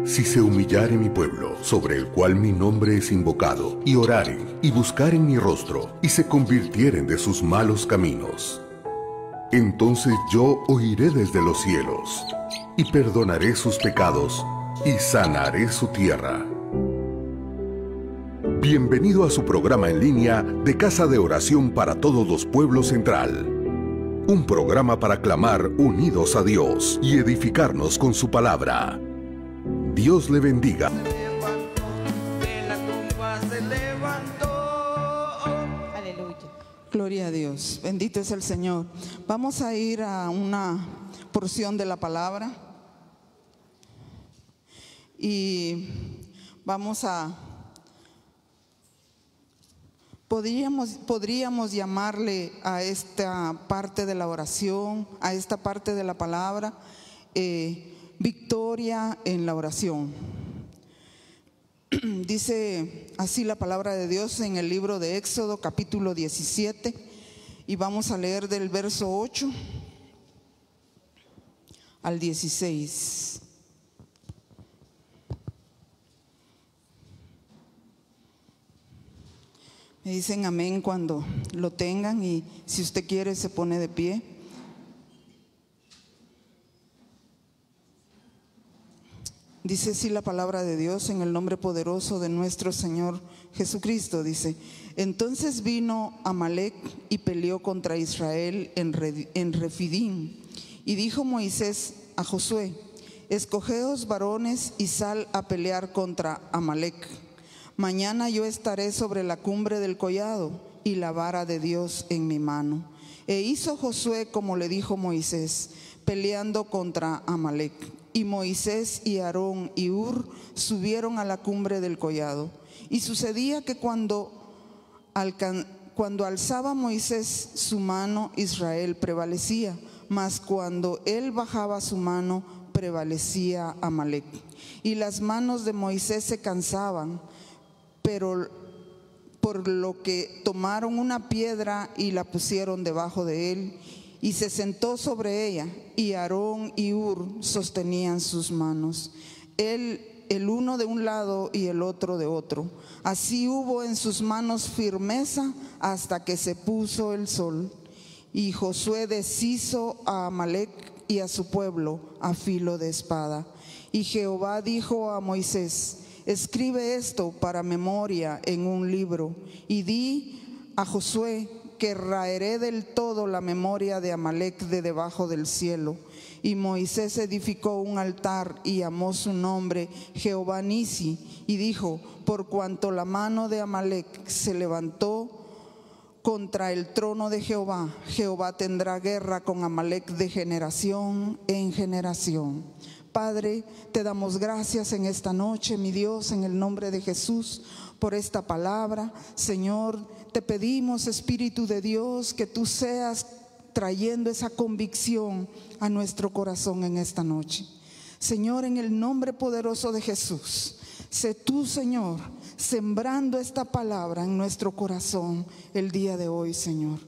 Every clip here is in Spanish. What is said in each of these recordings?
Si se humillare mi pueblo, sobre el cual mi nombre es invocado, y oraren, y buscaren mi rostro, y se convirtieren de sus malos caminos, entonces yo oiré desde los cielos, y perdonaré sus pecados, y sanaré su tierra. Bienvenido a su programa en línea de Casa de Oración para Todos los Pueblos Central. Un programa para clamar unidos a Dios y edificarnos con su palabra. Dios le bendiga. Aleluya. Gloria a Dios. Bendito es el Señor. Vamos a ir a una porción de la palabra. Y vamos a... Podríamos llamarle a esta parte de la oración, a esta parte de la palabra, victoria en la oración. Dice así la palabra de Dios en el libro de Éxodo, capítulo 17, y vamos a leer del verso 8 al 16. Me dicen amén cuando lo tengan, y si usted quiere se pone de pie. Dice así la palabra de Dios en el nombre poderoso de nuestro Señor Jesucristo. Dice: entonces vino Amalec y peleó contra Israel en Refidim. Y dijo Moisés a Josué: escogeos varones y sal a pelear contra Amalec. Mañana yo estaré sobre la cumbre del collado y la vara de Dios en mi mano. E hizo Josué como le dijo Moisés, peleando contra Amalec. Y Moisés y Aarón y Hur subieron a la cumbre del collado. Y sucedía que cuando alzaba Moisés su mano, Israel prevalecía, mas cuando él bajaba su mano, prevalecía Amalec. Y las manos de Moisés se cansaban, pero por lo que tomaron una piedra y la pusieron debajo de él, y se sentó sobre ella, y Aarón y Hur sostenían sus manos, él el uno de un lado y el otro de otro. Así hubo en sus manos firmeza hasta que se puso el sol. Y Josué deshizo a Amalec y a su pueblo a filo de espada. Y Jehová dijo a Moisés: escribe esto para memoria en un libro, y di a Josué que raeré del todo la memoria de Amalec de debajo del cielo. Y Moisés edificó un altar y llamó su nombre Jehová Nisi, y dijo: por cuanto la mano de Amalec se levantó contra el trono de Jehová, Jehová tendrá guerra con Amalec de generación en generación. Padre, te damos gracias en esta noche, mi Dios, en el nombre de Jesús, por esta palabra. Señor, te pedimos, Espíritu de Dios, que tú seas trayendo esa convicción a nuestro corazón en esta noche. Señor, en el nombre poderoso de Jesús, sé tú, Señor, sembrando esta palabra en nuestro corazón el día de hoy, Señor.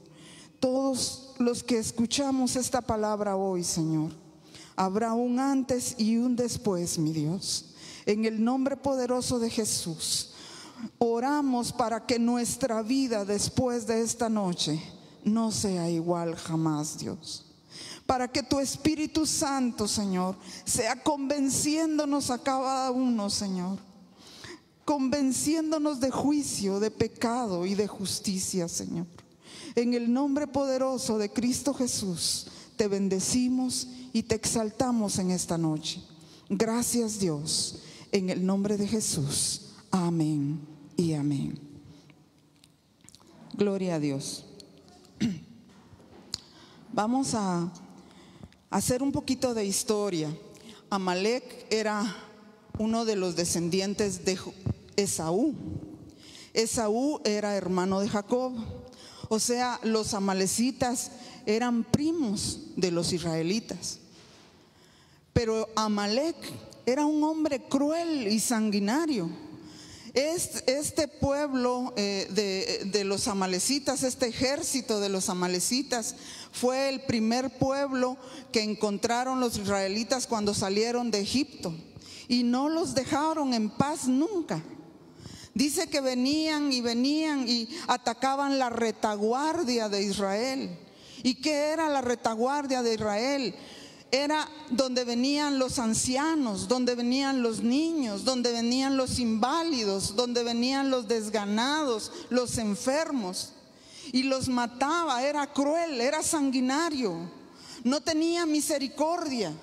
Todos los que escuchamos esta palabra hoy, Señor, habrá un antes y un después, mi Dios. En el nombre poderoso de Jesús, oramos para que nuestra vida después de esta noche no sea igual jamás, Dios. Para que tu Espíritu Santo, Señor, sea convenciéndonos a cada uno, Señor. Convenciéndonos de juicio, de pecado y de justicia, Señor. En el nombre poderoso de Cristo Jesús, te bendecimos y te exaltamos en esta noche. Gracias, Dios, en el nombre de Jesús. Amén y amén. Gloria a Dios. Vamos a hacer un poquito de historia. Amalec era uno de los descendientes de Esaú. Esaú era hermano de Jacob. O sea, los amalecitas eran primos de los israelitas. Pero Amalec era un hombre cruel y sanguinario. Este pueblo de los amalecitas, este ejército de los amalecitas, fue el primer pueblo que encontraron los israelitas cuando salieron de Egipto. y no los dejaron en paz nunca. Dice que venían y atacaban la retaguardia de Israel. ¿Y qué era la retaguardia de Israel? Era donde venían los ancianos, donde venían los niños, donde venían los inválidos, donde venían los desganados, los enfermos. Y los mataba, era cruel, era sanguinario, no tenía misericordia.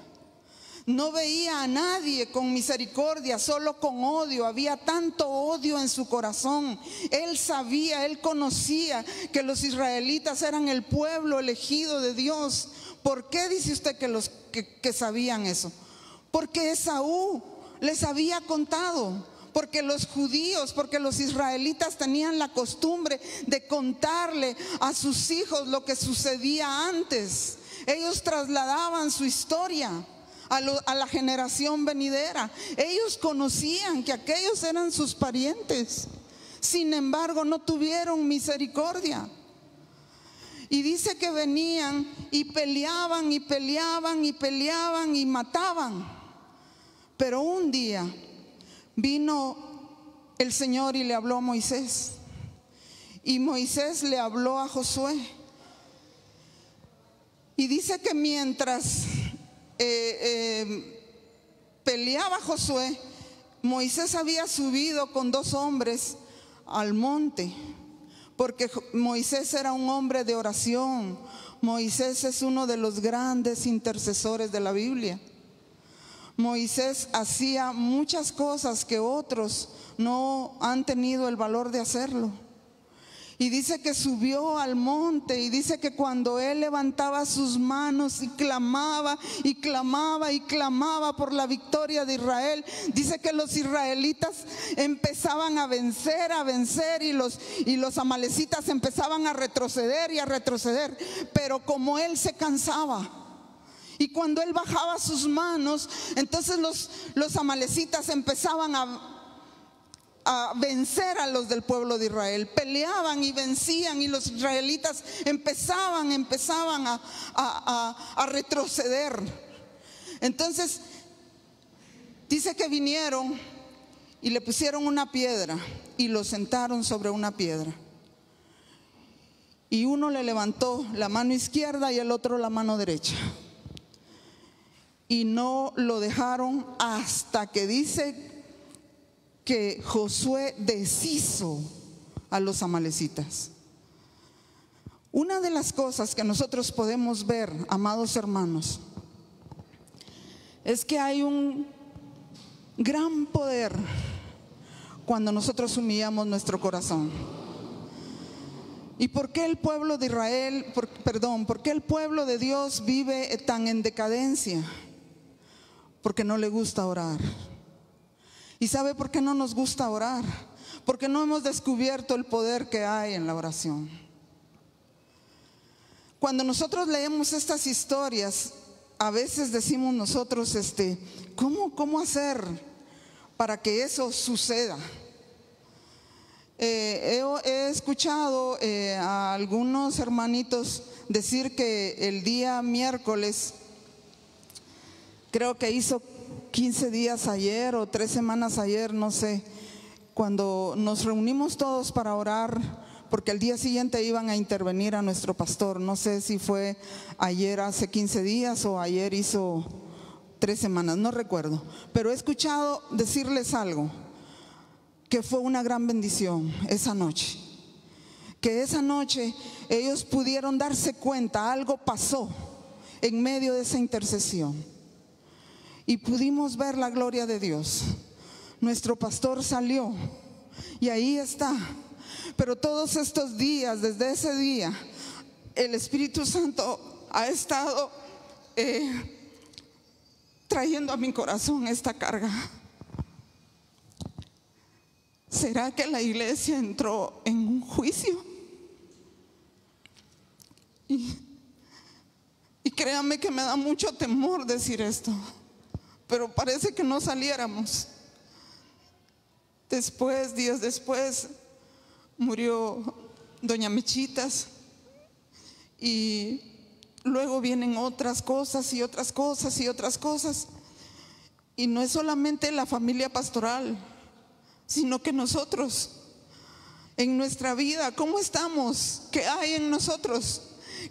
No veía a nadie con misericordia, solo con odio. Había tanto odio en su corazón. Él sabía, él conocía que los israelitas eran el pueblo elegido de Dios. ¿Por qué dice usted que sabían eso? Porque Esaú les había contado. Porque los judíos, porque los israelitas tenían la costumbre de contarle a sus hijos lo que sucedía antes. Ellos trasladaban su historia a la generación venidera. Ellos conocían que aquellos eran sus parientes. Sin embargo, no tuvieron misericordia. Y dice que venían y peleaban y peleaban y peleaban y mataban. Pero un día vino el Señor y le habló a Moisés. Y Moisés le habló a Josué. Y dice que mientras peleaba Josué, Moisés había subido con 2 hombres al monte, porque Moisés era un hombre de oración. Moisés es uno de los grandes intercesores de la Biblia. Moisés hacía muchas cosas que otros no han tenido el valor de hacerlo. Y dice que subió al monte, y dice que cuando él levantaba sus manos y clamaba y clamaba y clamaba por la victoria de Israel, dice que los israelitas empezaban a vencer y los amalecitas empezaban a retroceder y a retroceder. Pero como él se cansaba, y cuando él bajaba sus manos, entonces los amalecitas empezaban a vencer a los del pueblo de Israel. Peleaban y vencían, y los israelitas empezaban a retroceder. Entonces dice que vinieron y le pusieron una piedra y lo sentaron sobre una piedra. Y uno le levantó la mano izquierda y el otro la mano derecha. Y no lo dejaron hasta que dice que Josué deshizo a los amalecitas. Una de las cosas que nosotros podemos ver, amados hermanos, es que hay un gran poder cuando nosotros humillamos nuestro corazón. ¿Y por qué el pueblo de Israel, por qué el pueblo de Dios vive tan en decadencia? Porque no le gusta orar. ¿Y sabe por qué no nos gusta orar? Porque no hemos descubierto el poder que hay en la oración. Cuando nosotros leemos estas historias, a veces decimos nosotros, ¿cómo hacer para que eso suceda? He escuchado a algunos hermanitos decir que el día miércoles, creo que hizo 15 días ayer o 3 semanas ayer, no sé, cuando nos reunimos todos para orar, porque al día siguiente iban a intervenir a nuestro pastor. No sé si fue ayer hace 15 días o ayer hizo 3 semanas, no recuerdo. Pero he escuchado decirles algo, que fue una gran bendición esa noche. Que esa noche ellos pudieron darse cuenta, algo pasó en medio de esa intercesión. Y pudimos ver la gloria de Dios. Nuestro pastor salió y ahí está. Pero todos estos días, desde ese día, el Espíritu Santo ha estado trayendo a mi corazón esta carga. ¿Será que la iglesia entró en un juicio? Y créanme que me da mucho temor decir esto, pero parece que no saliéramos. Después, días después, murió doña Mechitas, y luego vienen otras cosas y otras cosas y otras cosas. Y no es solamente la familia pastoral, sino que nosotros, en nuestra vida, ¿cómo estamos? ¿Qué hay en nosotros?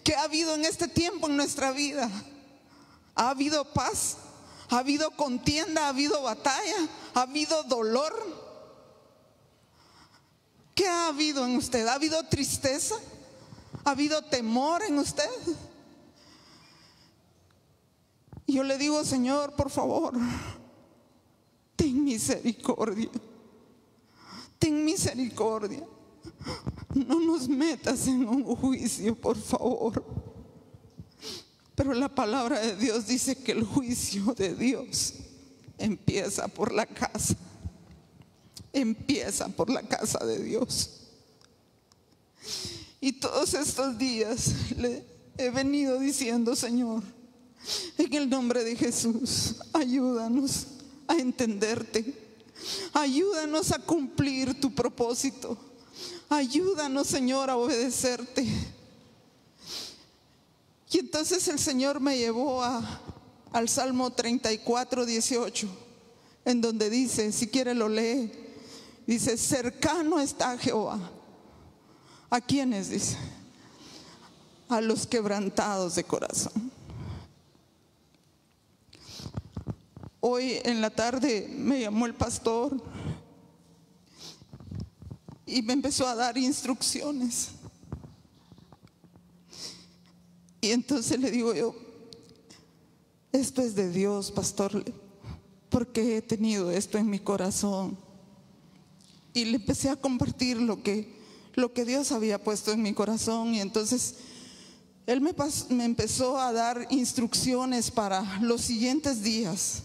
¿Qué ha habido en este tiempo en nuestra vida? ¿Ha habido paz? ¿Ha habido contienda? ¿Ha habido batalla? ¿Ha habido dolor? ¿Qué ha habido en usted? ¿Ha habido tristeza? ¿Ha habido temor en usted? Y yo le digo, Señor, por favor, ten misericordia. Ten misericordia. No nos metas en un juicio, por favor. Pero la palabra de Dios dice que el juicio de Dios empieza por la casa. Empieza por la casa de Dios. Y todos estos días le he venido diciendo, Señor, en el nombre de Jesús, ayúdanos a entenderte. Ayúdanos a cumplir tu propósito. Ayúdanos, Señor, a obedecerte. Y entonces el Señor me llevó al Salmo 34, 18, en donde dice, si quiere lo lee, dice, cercano está Jehová. ¿A quiénes? Dice, a los quebrantados de corazón. Hoy en la tarde me llamó el pastor y me empezó a dar instrucciones. Y entonces le digo yo, esto es de Dios, pastor, porque he tenido esto en mi corazón. Y le empecé a compartir lo que Dios había puesto en mi corazón. Y entonces Él me empezó a dar instrucciones para los siguientes días.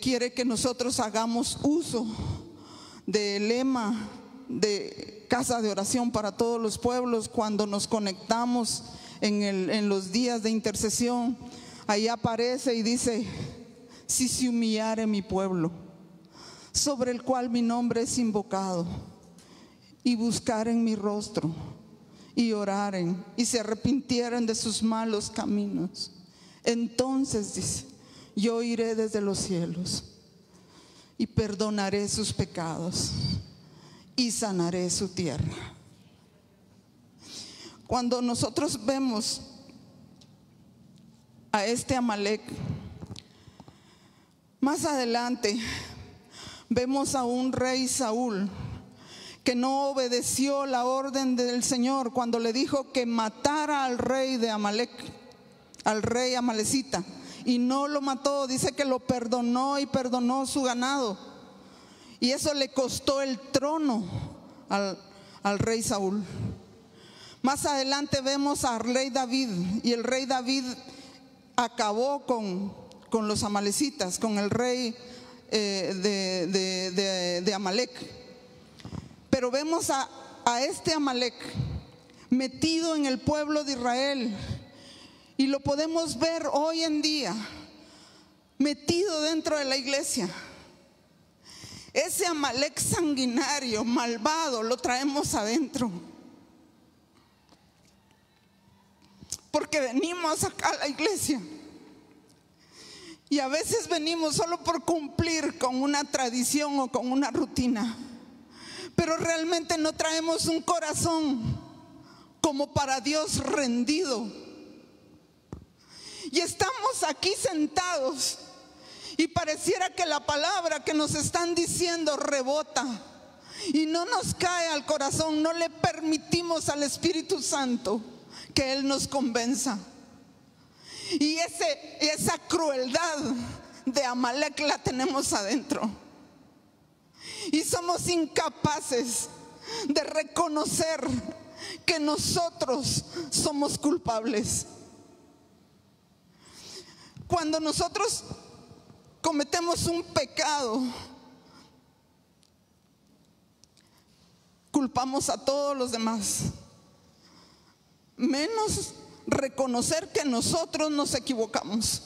Quiere que nosotros hagamos uso del lema de casa de oración para todos los pueblos cuando nos conectamos en los días de intercesión. Ahí aparece y dice, si se humillare mi pueblo, sobre el cual mi nombre es invocado, y buscaren mi rostro, y oraren, y se arrepintieren de sus malos caminos, entonces dice, yo iré desde los cielos y perdonaré sus pecados y sanaré su tierra. Cuando nosotros vemos a este Amalec, más adelante vemos a un rey Saúl que no obedeció la orden del Señor cuando le dijo que matara al rey de Amalec, al rey amalecita. Y no lo mató, dice que lo perdonó y perdonó su ganado. Y eso le costó el trono al rey Saúl. Más adelante vemos al rey David, y el rey David acabó con los amalecitas, con el rey de Amalec. Pero vemos a este Amalec metido en el pueblo de Israel. Y lo podemos ver hoy en día, metido dentro de la iglesia. Ese Amalec sanguinario, malvado, lo traemos adentro. Porque venimos acá a la iglesia. Y a veces venimos solo por cumplir con una tradición o con una rutina. Pero realmente no traemos un corazón como para Dios rendido. Y estamos aquí sentados y pareciera que la palabra que nos están diciendo rebota y no nos cae al corazón. No le permitimos al Espíritu Santo que Él nos convenza. Y esa crueldad de Amalec la tenemos adentro. Y somos incapaces de reconocer que nosotros somos culpables. Cuando nosotros cometemos un pecado, culpamos a todos los demás, menos reconocer que nosotros nos equivocamos.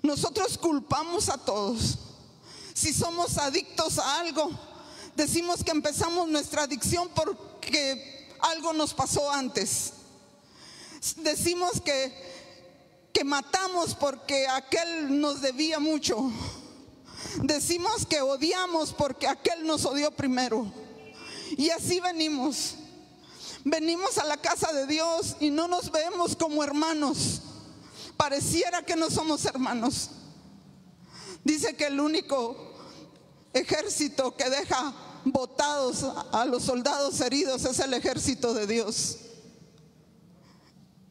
Nosotros culpamos a todos. Si somos adictos a algo, decimos que empezamos nuestra adicción porque algo nos pasó antes. Decimos que que matamos porque aquel nos debía mucho. Decimos que odiamos porque aquel nos odió primero. Y así venimos. Venimos a la casa de Dios y no nos vemos como hermanos. Pareciera que no somos hermanos. Dice que el único ejército que deja botados a los soldados heridos es el ejército de Dios.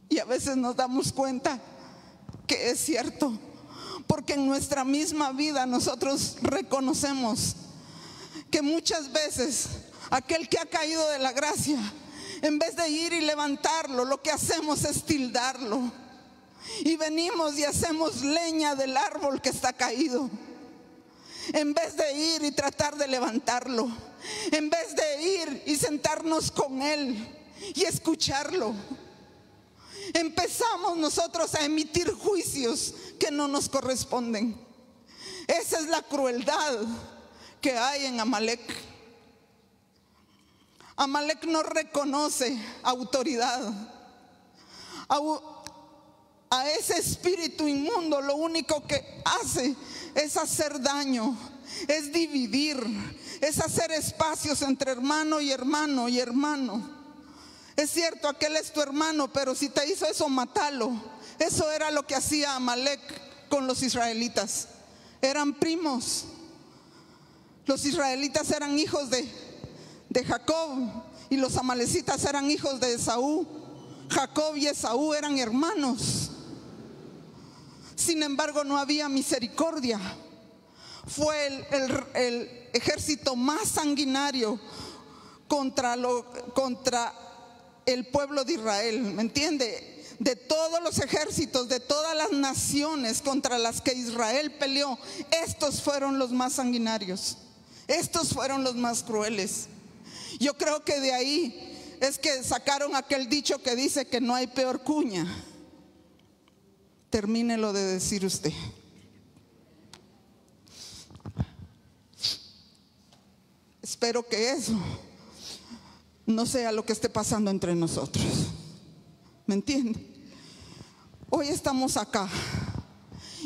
Y a veces nos damos cuenta que es cierto, porque en nuestra misma vida nosotros reconocemos que muchas veces aquel que ha caído de la gracia, en vez de ir y levantarlo, lo que hacemos es tildarlo. Y venimos y hacemos leña del árbol que está caído, en vez de ir y tratar de levantarlo, en vez de ir y sentarnos con él y escucharlo. Empezamos nosotros a emitir juicios que no nos corresponden. Esa es la crueldad que hay en Amalek. Amalek no reconoce autoridad. A ese espíritu inmundo lo único que hace es hacer daño, es dividir, es hacer espacios entre hermano y hermano y hermano. Es cierto, aquel es tu hermano, pero si te hizo eso, mátalo. Eso era lo que hacía Amalek con los israelitas. Eran primos. Los israelitas eran hijos de Jacob y los amalecitas eran hijos de Esaú. Jacob y Esaú eran hermanos. Sin embargo, no había misericordia. Fue el ejército más sanguinario contra el pueblo de Israel, ¿me entiende? De todos los ejércitos, de todas las naciones contra las que Israel peleó, estos fueron los más sanguinarios, estos fueron los más crueles. Yo creo que de ahí es que sacaron aquel dicho que dice que no hay peor cuña. Termínelo de decir usted. Espero que eso no sea lo que esté pasando entre nosotros. ¿Me entiende? Hoy estamos acá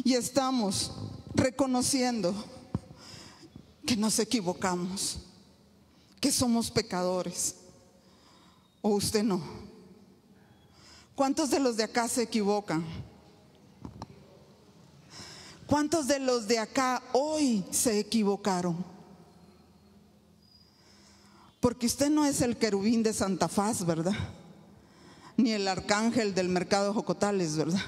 y estamos reconociendo que nos equivocamos, que somos pecadores. ¿O usted no? ¿Cuántos de los de acá se equivocan? ¿Cuántos de los de acá hoy se equivocaron? Porque usted no es el querubín de Santa Faz, ¿verdad? Ni el arcángel del mercado de Jocotales, ¿verdad?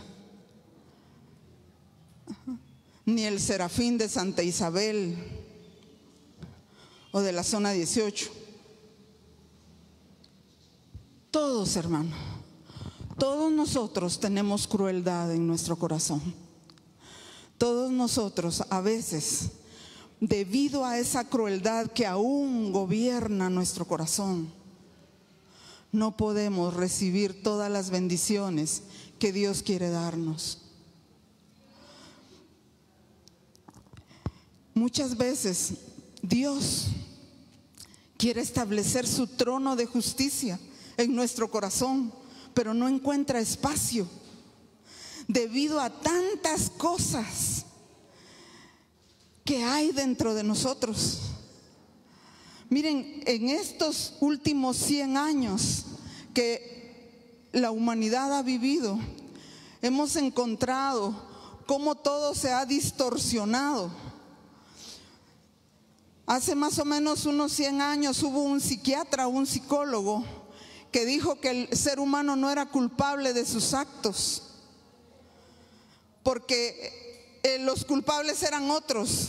Ni el serafín de Santa Isabel o de la zona 18. Todos, hermano, todos nosotros tenemos crueldad en nuestro corazón. Todos nosotros a veces, debido a esa crueldad que aún gobierna nuestro corazón, no podemos recibir todas las bendiciones que Dios quiere darnos. Muchas veces Dios quiere establecer su trono de justicia en nuestro corazón, pero no encuentra espacio debido a tantas cosas que hay dentro de nosotros. Miren, en estos últimos 100 años que la humanidad ha vivido, hemos encontrado cómo todo se ha distorsionado. Hace más o menos unos 100 años hubo un psiquiatra, un psicólogo, que dijo que el ser humano no era culpable de sus actos, porque los culpables eran otros,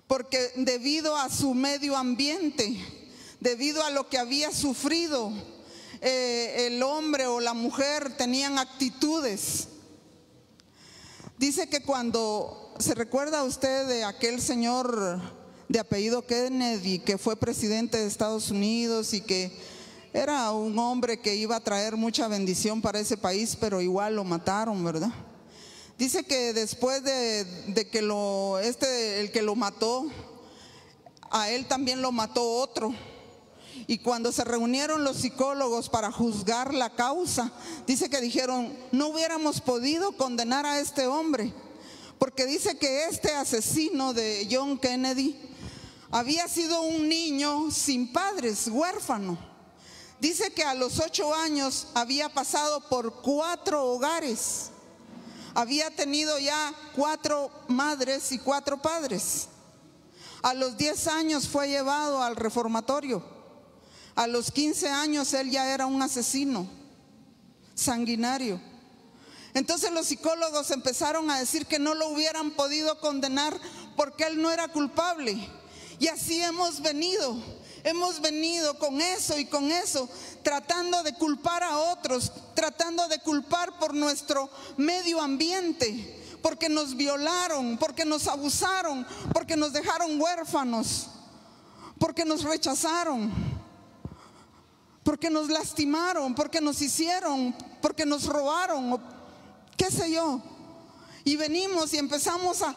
porque debido a su medio ambiente, debido a lo que había sufrido, el hombre o la mujer tenían actitudes. Dice que cuando, ¿se recuerda usted de aquel señor de apellido Kennedy que fue presidente de Estados Unidos y que era un hombre que iba a traer mucha bendición para ese país, pero igual lo mataron, ¿verdad? Dice que después de que el que lo mató, a él también lo mató otro. Y cuando se reunieron los psicólogos para juzgar la causa, dice que dijeron, no hubiéramos podido condenar a este hombre, porque dice que este asesino de John Kennedy había sido un niño sin padres, huérfano. Dice que a los 8 años había pasado por 4 hogares. Había tenido ya 4 madres y 4 padres. A los 10 años fue llevado al reformatorio. A los 15 años él ya era un asesino sanguinario. Entonces los psicólogos empezaron a decir que no lo hubieran podido condenar porque él no era culpable. Y así hemos venido con eso y con eso, tratando de culpar a otros, tratando de culpar por nuestro medio ambiente, porque nos violaron, porque nos abusaron, porque nos dejaron huérfanos, porque nos rechazaron, porque nos lastimaron, porque nos hicieron, porque nos robaron, o qué sé yo. Y venimos y empezamos a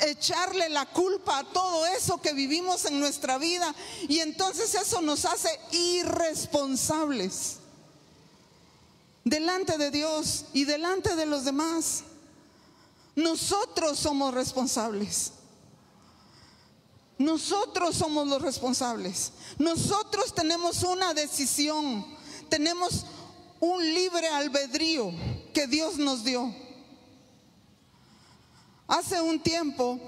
echarle la culpa a todo eso que vivimos en nuestra vida, y entonces eso nos hace irresponsables delante de Dios y delante de los demás. Nosotros somos responsables. Nosotros somos los responsables. Nosotros tenemos una decisión, tenemos un libre albedrío que Dios nos dio. Hace un tiempo,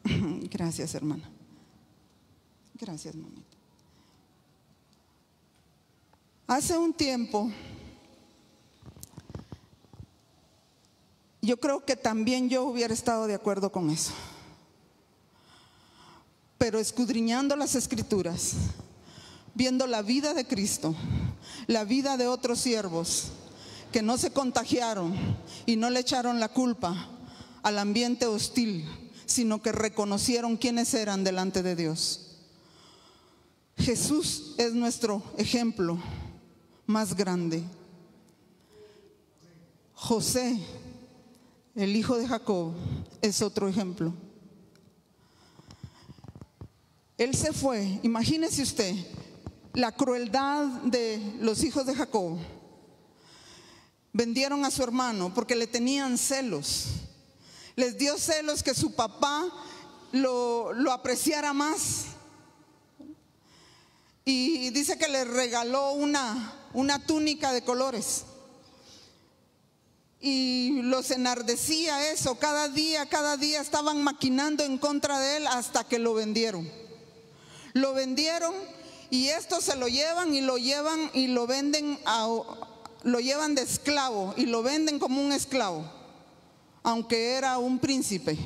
gracias hermana, gracias mamita. Hace un tiempo, yo creo que también yo hubiera estado de acuerdo con eso, pero escudriñando las Escrituras, viendo la vida de Cristo, la vida de otros siervos que no se contagiaron y no le echaron la culpa al ambiente hostil, sino que reconocieron quiénes eran delante de Dios. Jesús es nuestro ejemplo más grande. José, el hijo de Jacob, es otro ejemplo. Él se fue, imagínese usted la crueldad de los hijos de Jacob. Vendieron a su hermano porque le tenían celos. Les dio celos que su papá lo apreciara más. Y dice que le regaló una túnica de colores. Y los enardecía eso. Cada día estaban maquinando en contra de él hasta que lo vendieron. Lo vendieron y estos se lo llevan y lo venden lo llevan de esclavo y lo venden como un esclavo, aunque era un príncipe,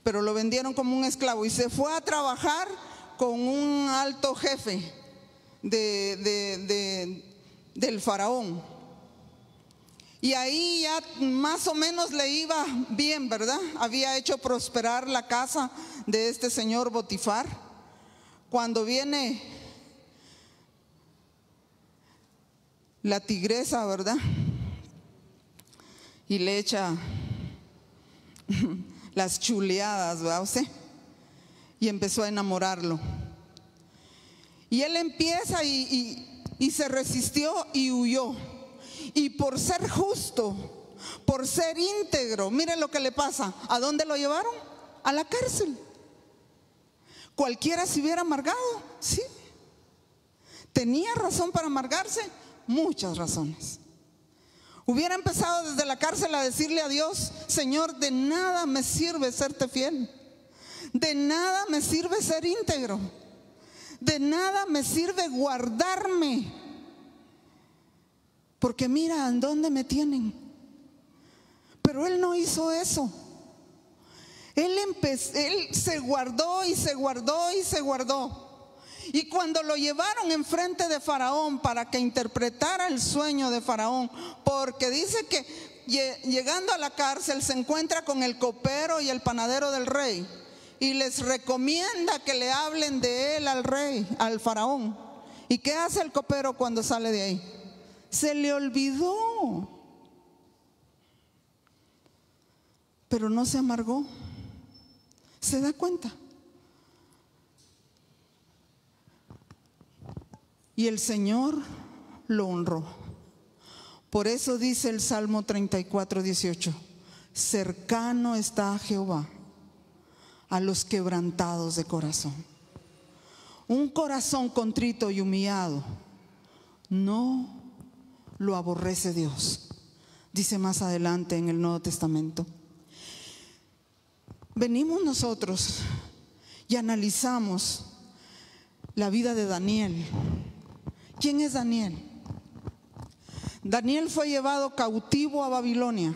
pero lo vendieron como un esclavo y se fue a trabajar con un alto jefe del faraón. Y ahí ya más o menos le iba bien, ¿verdad? Había hecho prosperar la casa de este señor Potifar. Cuando viene la tigresa, ¿verdad? Y le echa las chuleadas, ¿verdad usted? Y empezó a enamorarlo. Y él empieza y se resistió y huyó. Y por ser justo, por ser íntegro, mire lo que le pasa. ¿A dónde lo llevaron? A la cárcel. Cualquiera se hubiera amargado, sí. ¿Tenía razón para amargarse? Muchas razones. Hubiera empezado desde la cárcel a decirle a Dios: Señor, de nada me sirve serte fiel, de nada me sirve ser íntegro, de nada me sirve guardarme, porque mira en dónde me tienen. Pero él no hizo eso. Él se guardó y se guardó y se guardó. Y cuando lo llevaron enfrente de Faraón para que interpretara el sueño de Faraón, porque dice que llegando a la cárcel se encuentra con el copero y el panadero del rey y les recomienda que le hablen de él al rey, al Faraón. ¿Y qué hace el copero cuando sale de ahí? Se le olvidó. pero no se amargó. ¿Se da cuenta? Y el Señor lo honró. Por eso dice el Salmo 34:18: cercano está Jehová a los quebrantados de corazón. Un corazón contrito y humillado no lo aborrece Dios. Dice más adelante en el Nuevo Testamento. Venimos nosotros y analizamos la vida de Daniel. ¿Quién es Daniel? Daniel fue llevado cautivo a Babilonia.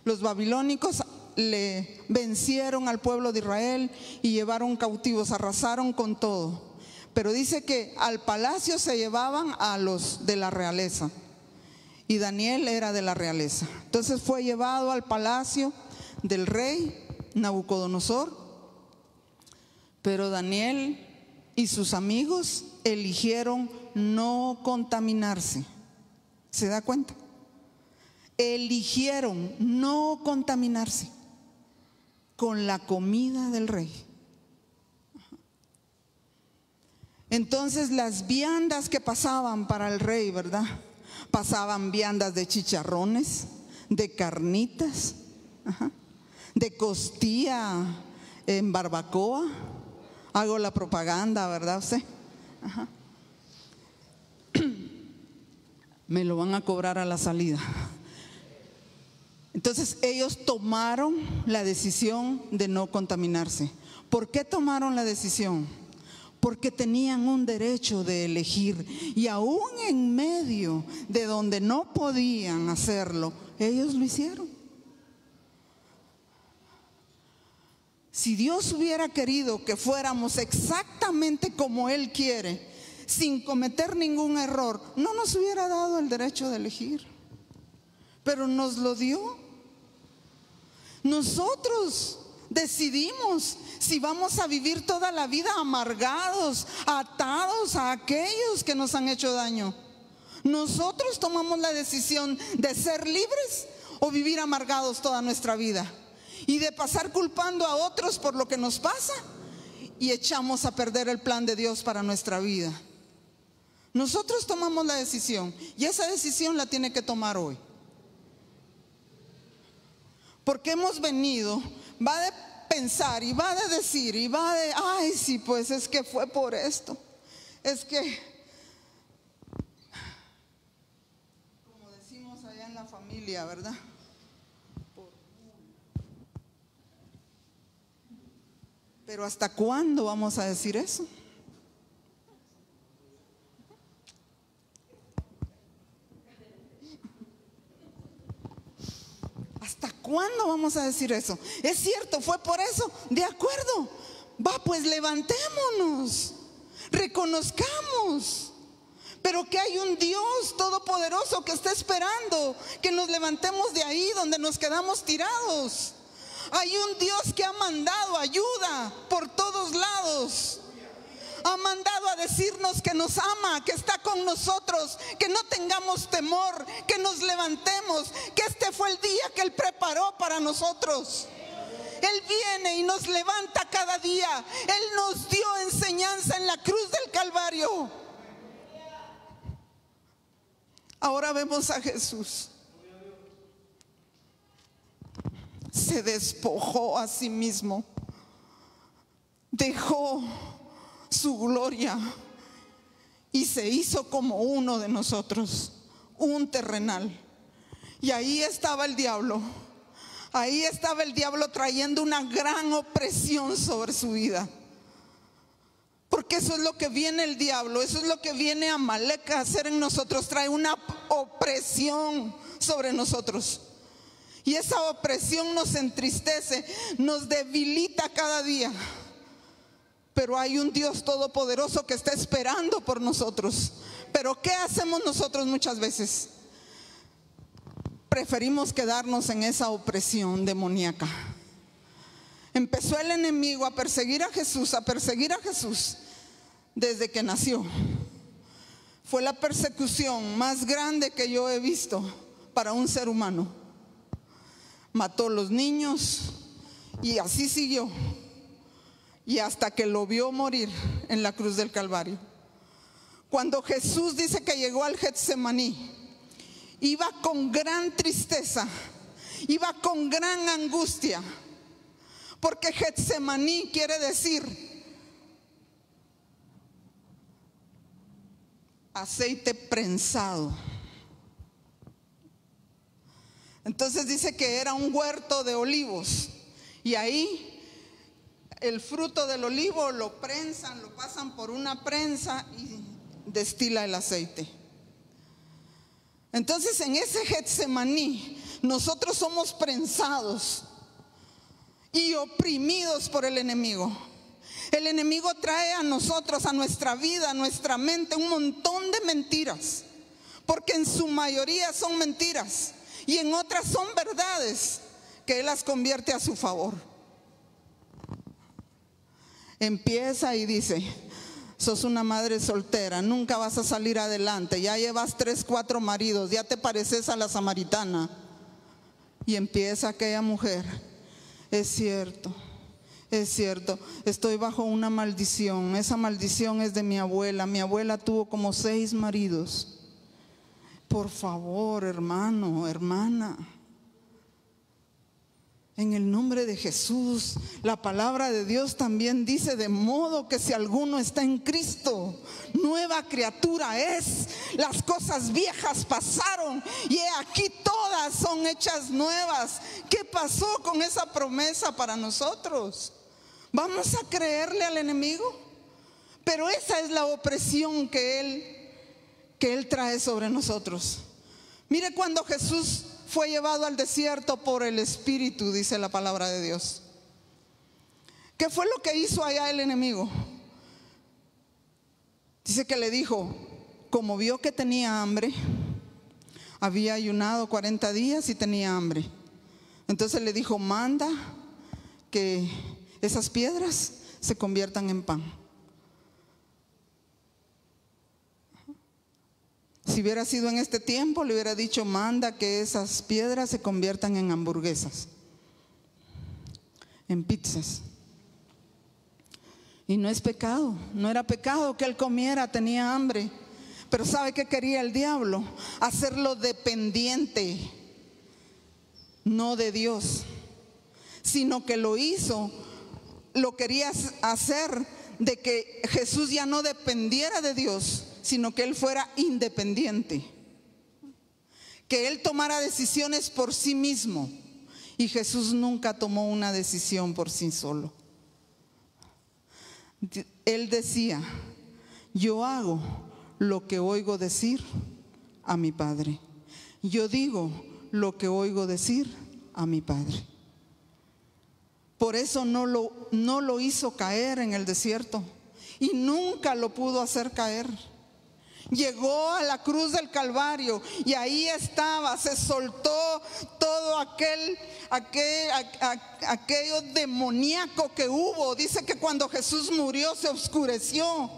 Los babilónicos le vencieron al pueblo de Israel y llevaron cautivos, arrasaron con todo. Pero dice que al palacio se llevaban a los de la realeza, y Daniel era de la realeza. Entonces fue llevado al palacio del rey Nabucodonosor, pero Daniel y sus amigos eligieron no contaminarse. ¿Se da cuenta? Eligieron no contaminarse con la comida del rey. Entonces las viandas que pasaban para el rey, ¿verdad? Pasaban viandas de chicharrones, de carnitas, de costilla en barbacoa. Hago la propaganda, ¿verdad usted? Me lo van a cobrar a la salida. Entonces ellos tomaron la decisión de no contaminarse. ¿Por qué tomaron la decisión? Porque tenían un derecho de elegir, y aún en medio de donde no podían hacerlo, ellos lo hicieron. Si Dios hubiera querido que fuéramos exactamente como Él quiere, sin cometer ningún error, no nos hubiera dado el derecho de elegir, pero nos lo dio. Nosotros decidimos si vamos a vivir toda la vida amargados, atados a aquellos que nos han hecho daño. Nosotros tomamos la decisión de ser libres o vivir amargados toda nuestra vida, y de pasar culpando a otros por lo que nos pasa, y echamos a perder el plan de Dios para nuestra vida. Nosotros tomamos la decisión, y esa decisión la tiene que tomar hoy. Porque hemos venido, va de pensar y va de decir y va de, ay sí, pues es que fue por esto, es que, como decimos allá en la familia, ¿verdad? Pero ¿hasta cuándo vamos a decir eso? ¿Hasta cuándo vamos a decir eso? Es cierto, fue por eso, de acuerdo. Va, pues levantémonos, reconozcamos, pero que hay un Dios todopoderoso que está esperando que nos levantemos de ahí donde nos quedamos tirados. Hay un Dios que ha mandado ayuda por todos lados. Ha mandado a decirnos que nos ama, que está con nosotros, que no tengamos temor, que nos levantemos, que este fue el día que Él preparó para nosotros. Él viene y nos levanta cada día. Él nos dio enseñanza en la cruz del Calvario. Ahora vemos a Jesús. Se despojó a sí mismo, dejó su gloria y se hizo como uno de nosotros, un terrenal. Y ahí estaba el diablo. Ahí estaba el diablo trayendo una gran opresión sobre su vida. Porque eso es lo que viene el diablo, eso es lo que viene Amalek a hacer en nosotros. Trae una opresión sobre nosotros. Y esa opresión nos entristece, nos debilita cada día. Pero hay un Dios todopoderoso que está esperando por nosotros. Pero ¿qué hacemos nosotros muchas veces? Preferimos quedarnos en esa opresión demoníaca. Empezó el enemigo a perseguir a Jesús desde que nació. Fue la persecución más grande que yo he visto para un ser humano. mató los niños y así siguió. Y hasta que lo vio morir en la cruz del Calvario. Cuando Jesús dice que llegó al Getsemaní, iba con gran tristeza, iba con gran angustia, porque Getsemaní quiere decir aceite prensado. Entonces dice que era un huerto de olivos y ahí el fruto del olivo lo prensan, lo pasan por una prensa y destila el aceite. Entonces en ese Getsemaní nosotros somos prensados y oprimidos por el enemigo. El enemigo trae a nosotros, a nuestra vida, a nuestra mente, un montón de mentiras, porque en su mayoría son mentiras y en otras son verdades que él las convierte a su favor. Empieza y dice: sos una madre soltera, nunca vas a salir adelante, ya llevas 3, 4 maridos, ya te pareces a la samaritana. Y empieza aquella mujer: es cierto, estoy bajo una maldición, esa maldición es de mi abuela tuvo como 6 maridos. Por favor, hermano, hermana, en el nombre de Jesús, la palabra de Dios también dice: de modo que si alguno está en Cristo, nueva criatura es. Las cosas viejas pasaron y he aquí todas son hechas nuevas. ¿Qué pasó con esa promesa para nosotros? ¿Vamos a creerle al enemigo? Pero esa es la opresión que él trae sobre nosotros. Mire, cuando Jesús fue llevado al desierto por el Espíritu, dice la palabra de Dios, ¿qué fue lo que hizo allá el enemigo? Dice que le dijo, como vio que tenía hambre, había ayunado 40 días y tenía hambre, entonces le dijo: manda que esas piedras se conviertan en pan. Si hubiera sido en este tiempo, le hubiera dicho: manda que esas piedras se conviertan en hamburguesas, en pizzas. Y no es pecado, no era pecado que él comiera, tenía hambre. Pero ¿sabe qué quería el diablo? Hacerlo dependiente, no de Dios, sino que lo quería hacer de que Jesús ya no dependiera de Dios, sino que él fuera independiente, que él tomara decisiones por sí mismo. Y Jesús nunca tomó una decisión por sí solo. Él decía: yo hago lo que oigo decir a mi Padre. Yo digo lo que oigo decir a mi Padre. Por eso no lo hizo caer en el desierto y nunca lo pudo hacer caer. Llegó a la cruz del Calvario y ahí estaba, se soltó todo aquello demoníaco que hubo. Dice que cuando Jesús murió se oscureció,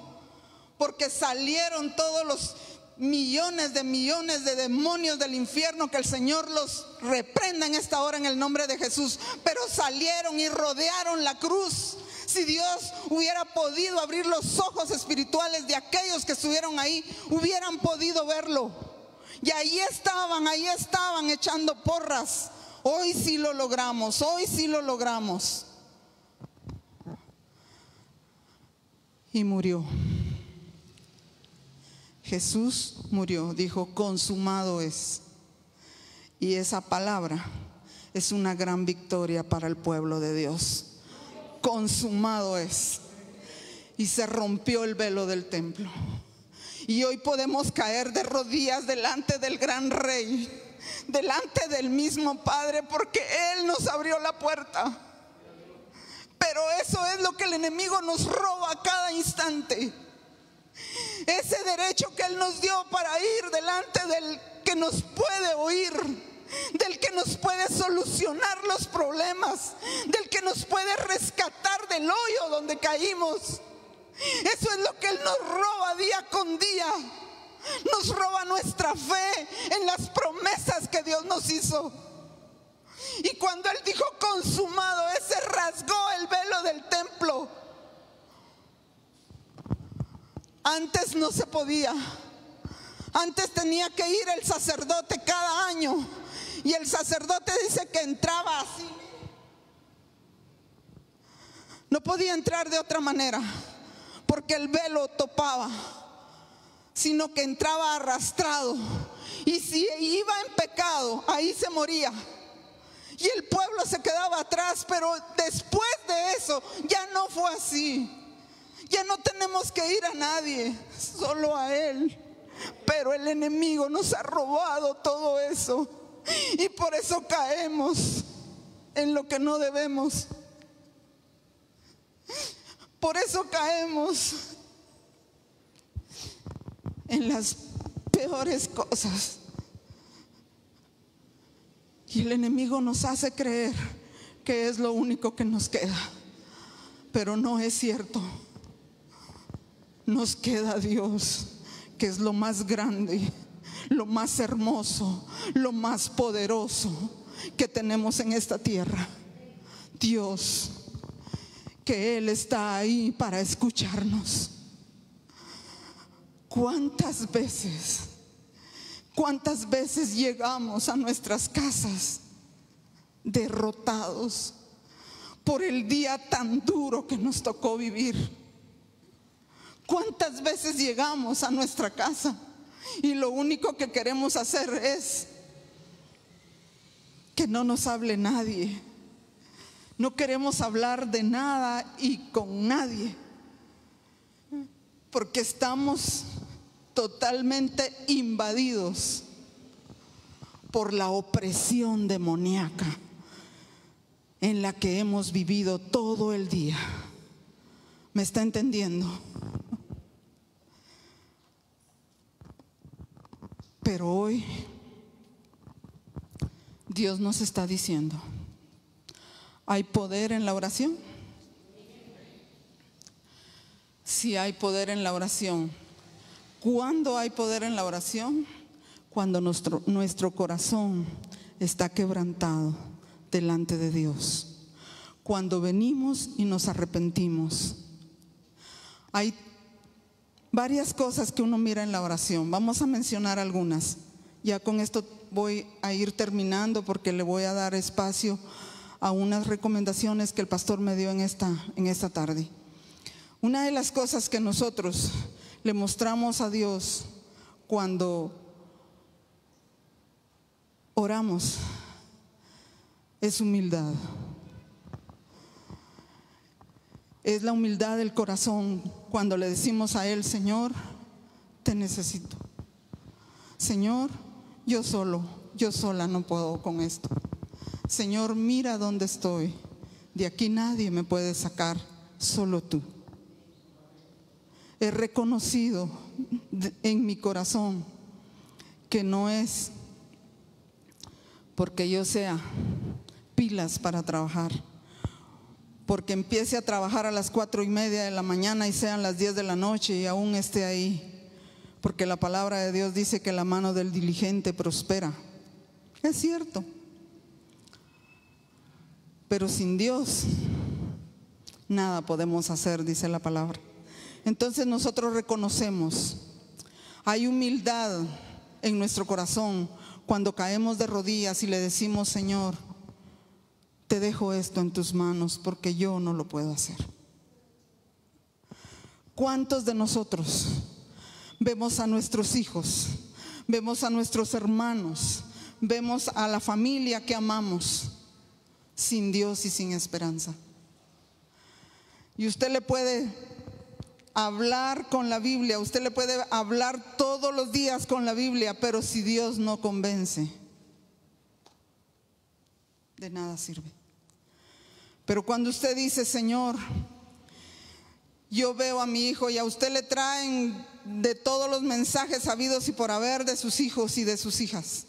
porque salieron todos los millones de demonios del infierno, que el Señor los reprenda en esta hora en el nombre de Jesús. Pero salieron y rodearon la cruz. Si Dios hubiera podido abrir los ojos espirituales de aquellos que estuvieron ahí, hubieran podido verlo. Y ahí estaban echando porras: hoy sí lo logramos, hoy sí lo logramos. Y murió. Jesús murió, dijo: consumado es. Y esa palabra es una gran victoria para el pueblo de Dios. Consumado es. Y se rompió el velo del templo. Y hoy podemos caer de rodillas delante del gran Rey, delante del mismo Padre, porque Él nos abrió la puerta. Pero eso es lo que el enemigo nos roba a cada instante. Ese derecho que Él nos dio para ir delante del que nos puede oír, del que nos puede solucionar los problemas, del que nos puede rescatar del hoyo donde caímos. Eso es lo que Él nos roba día con día. Nos roba nuestra fe en las promesas que Dios nos hizo. Y cuando Él dijo consumado, Él se rasgó el velo del templo. Antes no se podía. Antes tenía que ir el sacerdote cada año. Y el sacerdote dice que entraba así. No podía entrar de otra manera, porque el velo topaba, sino que entraba arrastrado. Y si iba en pecado, ahí se moría. Y el pueblo se quedaba atrás. Pero después de eso ya no fue así. Ya no tenemos que ir a nadie, solo a Él. Pero el enemigo nos ha robado todo eso. Y por eso caemos en lo que no debemos. Por eso caemos en las peores cosas. Y el enemigo nos hace creer que es lo único que nos queda. Pero no es cierto. Nos queda Dios, que es lo más grande, lo más hermoso, lo más poderoso que tenemos en esta tierra. Dios, que Él está ahí para escucharnos. ¿Cuántas veces llegamos a nuestras casas derrotados por el día tan duro que nos tocó vivir? ¿Cuántas veces llegamos a nuestra casa y lo único que queremos hacer es que no nos hable nadie? No queremos hablar de nada y con nadie, porque estamos totalmente invadidos por la opresión demoníaca en la que hemos vivido todo el día. ¿Me está entendiendo? Pero hoy Dios nos está diciendo: ¿hay poder en la oración? Sí, hay poder en la oración. ¿Cuándo hay poder en la oración? Cuando nuestro corazón está quebrantado delante de Dios. Cuando venimos y nos arrepentimos. Hay varias cosas que uno mira en la oración. Vamos a mencionar algunas. Ya con esto voy a ir terminando, porque le voy a dar espacio a unas recomendaciones que el pastor me dio en esta tarde. Una de las cosas que nosotros le mostramos a Dios cuando oramos es humildad. Es la humildad del corazón cuando le decimos a Él: Señor, te necesito. Señor, yo sola no puedo con esto. Señor, mira dónde estoy. De aquí nadie me puede sacar, solo tú. He reconocido en mi corazón que no es porque yo sea pilas para trabajar, porque empiece a trabajar a las 4:30 de la mañana y sean las 10 de la noche y aún esté ahí, porque la palabra de Dios dice que la mano del diligente prospera. Es cierto, pero sin Dios nada podemos hacer, dice la palabra. Entonces nosotros reconocemos, hay humildad en nuestro corazón cuando caemos de rodillas y le decimos: Señor, te dejo esto en tus manos porque yo no lo puedo hacer. ¿Cuántos de nosotros vemos a nuestros hijos, vemos a nuestros hermanos, vemos a la familia que amamos sin Dios y sin esperanza? Y usted le puede hablar con la Biblia, usted le puede hablar todos los días con la Biblia, pero si Dios no convence, de nada sirve. Pero cuando usted dice: Señor, yo veo a mi hijo, y a usted le traen de todos los mensajes habidos y por haber de sus hijos y de sus hijas,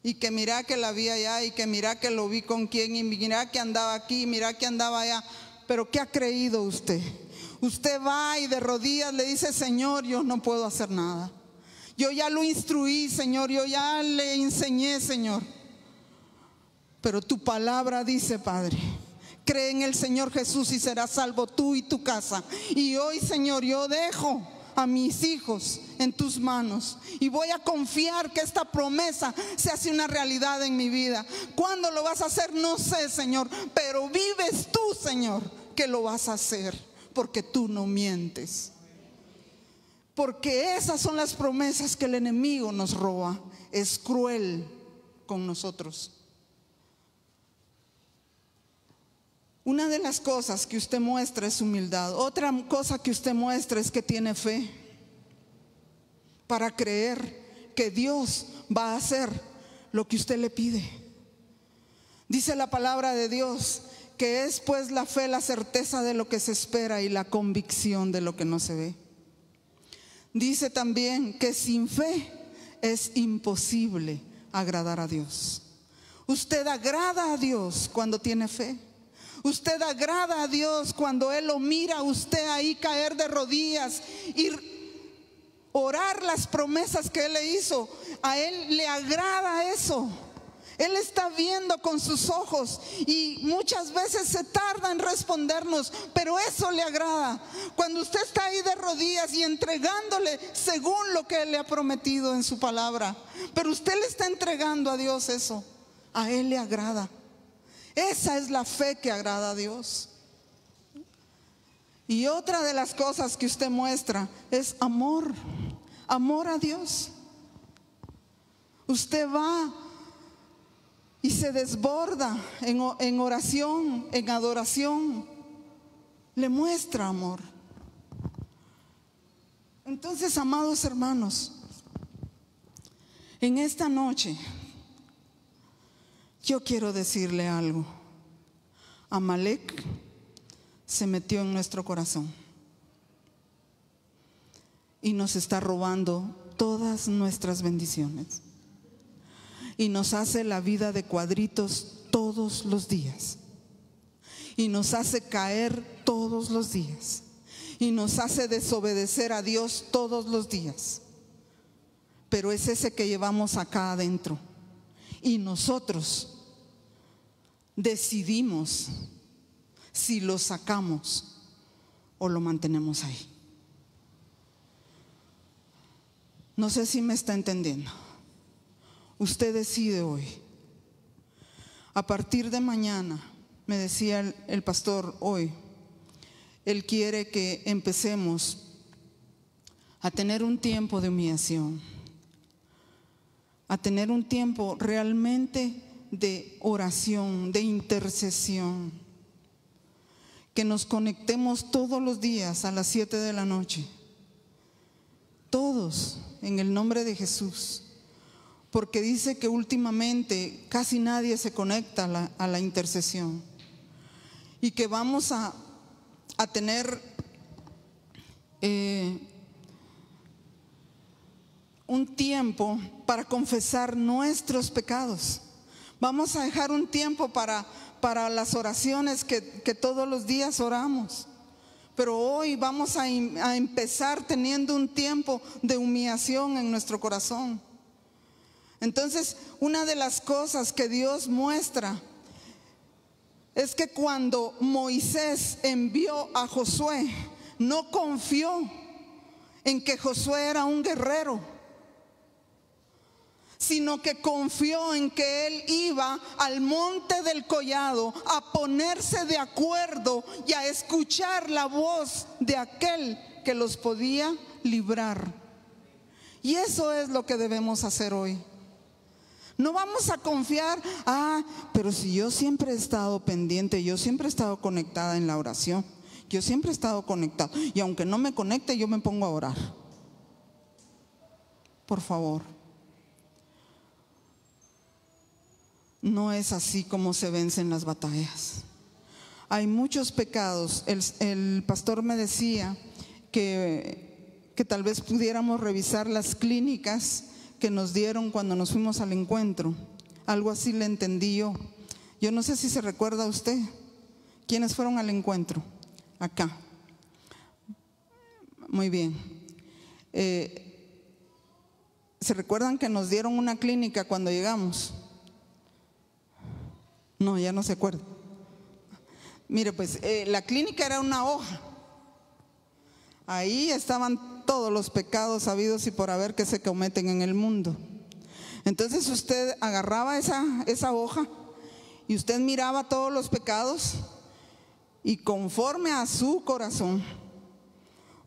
y que mira que la vi allá, y que mira que lo vi con quién, y mira que andaba aquí, mira que andaba allá. Pero ¿qué ha creído usted? Usted va y de rodillas le dice: Señor, yo no puedo hacer nada. Yo ya lo instruí, Señor, yo ya le enseñé, Señor. Pero tu palabra dice, Padre, cree en el Señor Jesús y serás salvo tú y tu casa. Y hoy, Señor, yo dejo a mis hijos en tus manos y voy a confiar que esta promesa se hace una realidad en mi vida. ¿Cuándo lo vas a hacer? No sé, Señor, pero vives tú, Señor, que lo vas a hacer, porque tú no mientes. Porque esas son las promesas que el enemigo nos roba. Es cruel con nosotros. Una de las cosas que usted muestra es humildad. Otra cosa que usted muestra es que tiene fe para creer que Dios va a hacer lo que usted le pide. Dice la palabra de Dios que es pues la fe la certeza de lo que se espera y la convicción de lo que no se ve. Dice también que sin fe es imposible agradar a Dios. Usted agrada a Dios cuando tiene fe. Usted agrada a Dios cuando Él lo mira a usted ahí caer de rodillas y orar las promesas que Él le hizo. A Él le agrada eso. Él está viendo con sus ojos y muchas veces se tarda en respondernos, pero eso le agrada. Cuando usted está ahí de rodillas y entregándole según lo que Él le ha prometido en su palabra, pero usted le está entregando a Dios eso, a Él le agrada. Esa es la fe que agrada a Dios. Y otra de las cosas que usted muestra es amor. Amor a Dios. Usted va y se desborda en oración, en adoración. Le muestra amor. Entonces, amados hermanos, en esta noche yo quiero decirle algo. Amalek se metió en nuestro corazón y nos está robando todas nuestras bendiciones y nos hace la vida de cuadritos todos los días y nos hace caer todos los días y nos hace desobedecer a Dios todos los días. Pero es ese que llevamos acá adentro y nosotros decidimos si lo sacamos o lo mantenemos ahí. No sé si me está entendiendo. Usted decide hoy. A partir de mañana, me decía el pastor hoy, él quiere que empecemos a tener un tiempo de humillación, a tener un tiempo realmente de oración, de intercesión, que nos conectemos todos los días a las 7 de la noche, todos en el nombre de Jesús, porque dice que últimamente casi nadie se conecta a la intercesión y que vamos a tener un tiempo para confesar nuestros pecados. Vamos a dejar un tiempo para las oraciones que todos los días oramos. Pero hoy vamos a empezar teniendo un tiempo de humillación en nuestro corazón. Entonces, una de las cosas que Dios muestra es que cuando Moisés envió a Josué, no confió en que Josué era un guerrero, sino que confió en que él iba al monte del collado a ponerse de acuerdo y a escuchar la voz de aquel que los podía librar. Y eso es lo que debemos hacer hoy. No vamos a confiar, pero si yo siempre he estado pendiente, yo siempre he estado conectada en la oración, yo siempre he estado conectada, y aunque no me conecte, yo me pongo a orar. Por favor. No es así como se vencen las batallas. Hay muchos pecados. El pastor me decía que tal vez pudiéramos revisar las clínicas que nos dieron cuando nos fuimos al encuentro. Algo así le entendí yo. Yo no sé si se recuerda usted. ¿Quiénes fueron al encuentro? Acá. Muy bien. ¿Se recuerdan que nos dieron una clínica cuando llegamos? No, ya no se acuerda. Mire, pues la clínica era una hoja. Ahí estaban todos los pecados habidos y por haber que se cometen en el mundo. Entonces usted agarraba esa hoja y usted miraba todos los pecados, y conforme a su corazón,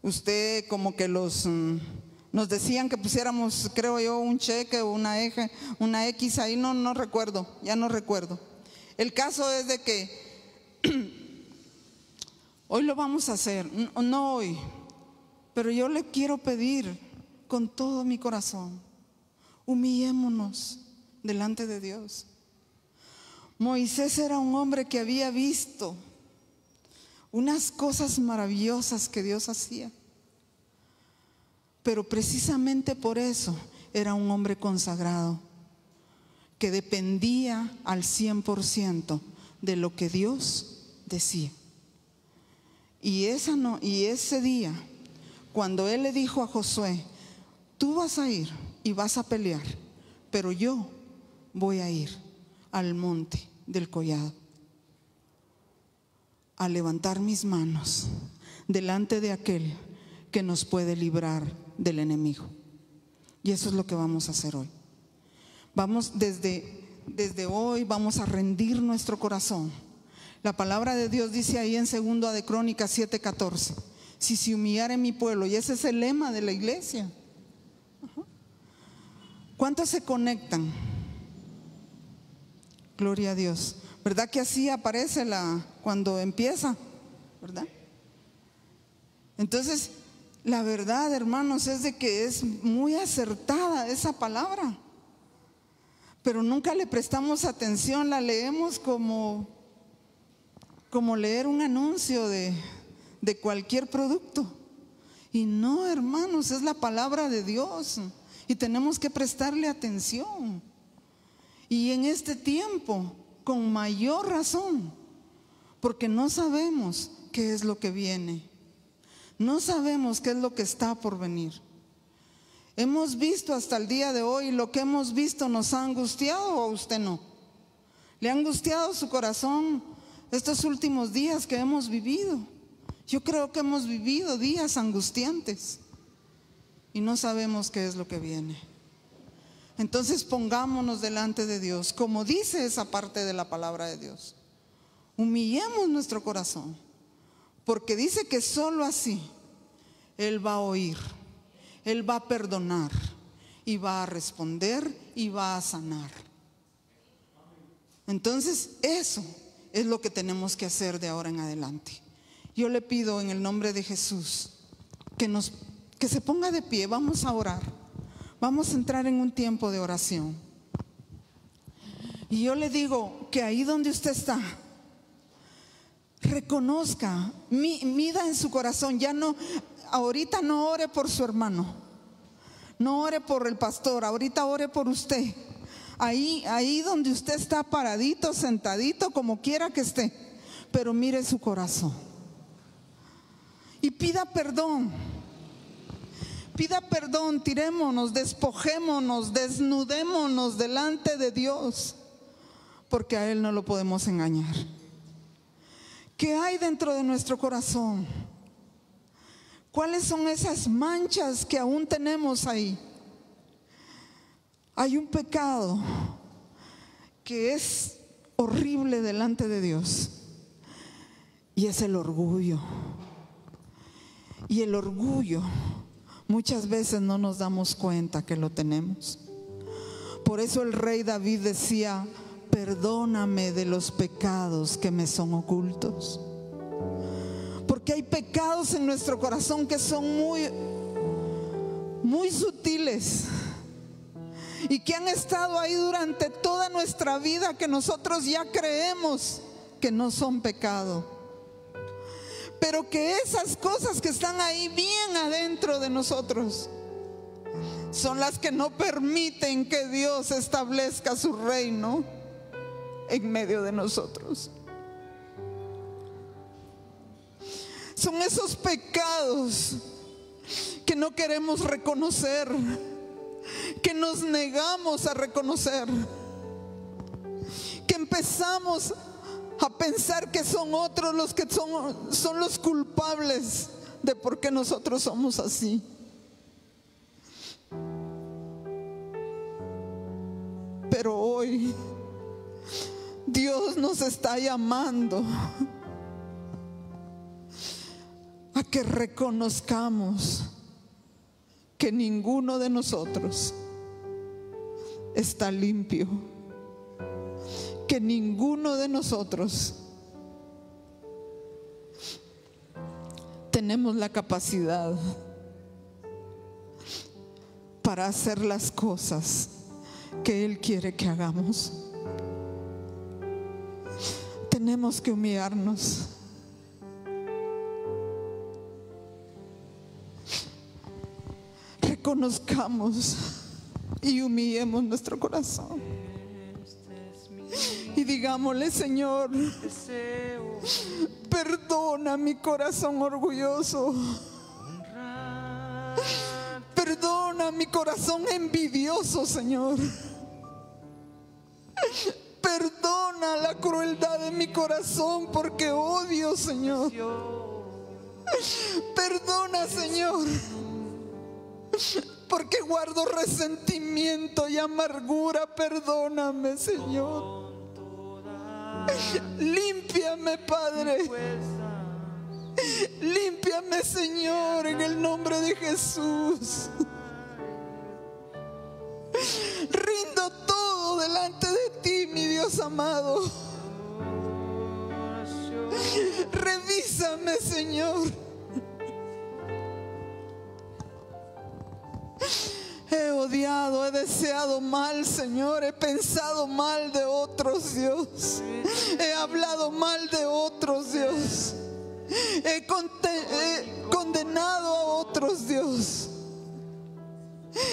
usted como que nos decían que pusiéramos, creo yo, un cheque o una X ahí, no recuerdo, ya no recuerdo. El caso es de que hoy lo vamos a hacer, no hoy, pero yo le quiero pedir con todo mi corazón, humillémonos delante de Dios. Moisés era un hombre que había visto unas cosas maravillosas que Dios hacía, pero precisamente por eso era un hombre consagrado, que dependía al 100% de lo que Dios decía. Y ese día, cuando él le dijo a Josué: tú vas a ir y vas a pelear, pero yo voy a ir al monte del collado, a levantar mis manos delante de aquel que nos puede librar del enemigo. Y eso es lo que vamos a hacer hoy. Vamos desde hoy vamos a rendir nuestro corazón. La palabra de Dios dice ahí en 2 de Crónicas 7:14: si se humillare mi pueblo, y ese es el lema de la iglesia. ¿Cuántos se conectan? Gloria a Dios. ¿Verdad que así aparece cuando empieza? ¿Verdad? Entonces, la verdad, hermanos, es de que es muy acertada esa palabra, pero nunca le prestamos atención, la leemos como leer un anuncio de cualquier producto. Y no, hermanos, es la palabra de Dios y tenemos que prestarle atención. Y en este tiempo, con mayor razón, porque no sabemos qué es lo que viene, no sabemos qué es lo que está por venir. Hemos visto hasta el día de hoy, lo que hemos visto nos ha angustiado, ¿o a usted no? ¿Le ha angustiado su corazón estos últimos días que hemos vivido? Yo creo que hemos vivido días angustiantes y no sabemos qué es lo que viene. Entonces pongámonos delante de Dios, como dice esa parte de la palabra de Dios. Humillemos nuestro corazón, porque dice que solo así Él va a oír, Él va a perdonar y va a responder y va a sanar. Entonces eso es lo que tenemos que hacer de ahora en adelante. Yo le pido en el nombre de Jesús que se ponga de pie. Vamos a orar. Vamos a entrar en un tiempo de oración. Y yo le digo que ahí donde usted está, reconozca, mida en su corazón. Ya no, ahorita no ore por su hermano, no ore por el pastor, ahorita ore por usted. Ahí donde usted está paradito, sentadito, como quiera que esté, pero mire su corazón y pida perdón. Pida perdón, tirémonos, despojémonos, desnudémonos delante de Dios, porque a Él no lo podemos engañar. ¿Qué hay dentro de nuestro corazón? ¿Cuáles son esas manchas que aún tenemos ahí? Hay un pecado que es horrible delante de Dios, y es el orgullo. Y el orgullo muchas veces no nos damos cuenta que lo tenemos. Por eso el rey David decía: perdóname de los pecados que me son ocultos. Porque hay pecados en nuestro corazón que son muy sutiles y que han estado ahí durante toda nuestra vida, que nosotros ya creemos que no son pecado. Pero que esas cosas que están ahí bien adentro de nosotros son las que no permiten que Dios establezca su reino en medio de nosotros. Son esos pecados que no queremos reconocer, que nos negamos a reconocer, que empezamos empezamos a pensar que son otros los que son los culpables de por qué nosotros somos así. Pero hoy Dios nos está llamando a que reconozcamos que ninguno de nosotros está limpio, que ninguno de nosotros tenemos la capacidad para hacer las cosas que Él quiere que hagamos. Tenemos que humillarnos. Reconozcamos y humillemos nuestro corazón y digámosle: Señor, perdona mi corazón orgulloso, perdona mi corazón envidioso, Señor, perdona la crueldad de mi corazón porque odio, Señor, perdona, Señor, porque guardo resentimiento y amargura. Perdóname, Señor. Límpiame, Padre. Límpiame, Señor, en el nombre de Jesús. Rindo todo delante de ti, mi Dios amado. Revísame, Señor. He odiado, he deseado mal, Señor. He pensado mal de otros, Dios. He hablado mal de otros, Dios. He condenado a otros, Dios.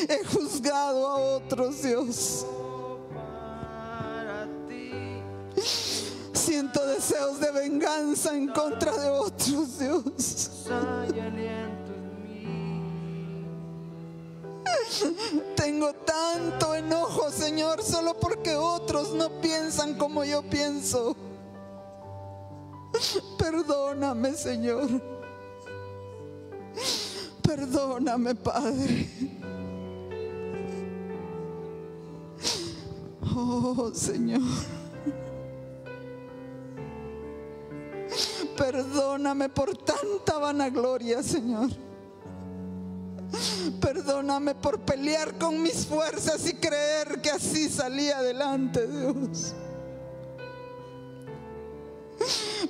He juzgado a otros, Dios. Siento deseos de venganza en contra de otros, Dios. Tengo tanto enojo, Señor, solo porque otros no piensan como yo pienso. Perdóname, Señor. Perdóname, Padre. Oh, Señor. Perdóname por tanta vanagloria, Señor. Perdóname por pelear con mis fuerzas y creer que así salía adelante, Dios.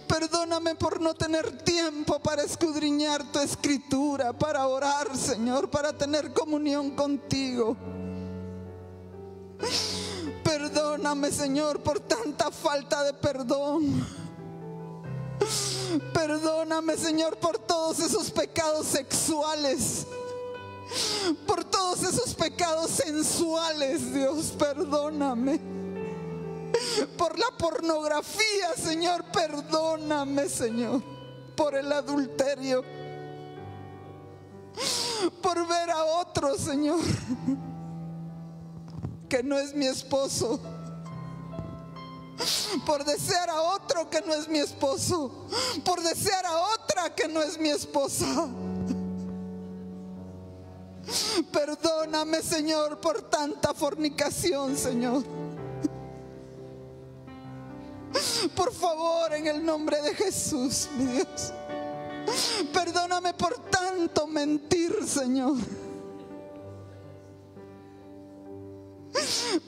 Perdóname por no tener tiempo para escudriñar tu escritura, para orar, Señor, para tener comunión contigo. Perdóname, Señor, por tanta falta de perdón. Perdóname, Señor, por todos esos pecados sexuales, por todos esos pecados sensuales, Dios. Perdóname por la pornografía, Señor. Perdóname, Señor, por el adulterio, por ver a otro, Señor, que no es mi esposo, por desear a otro que no es mi esposo, por desear a otra que no es mi esposa. Perdóname, Señor, por tanta fornicación, Señor. Por favor, en el nombre de Jesús, mi Dios. Perdóname por tanto mentir, Señor.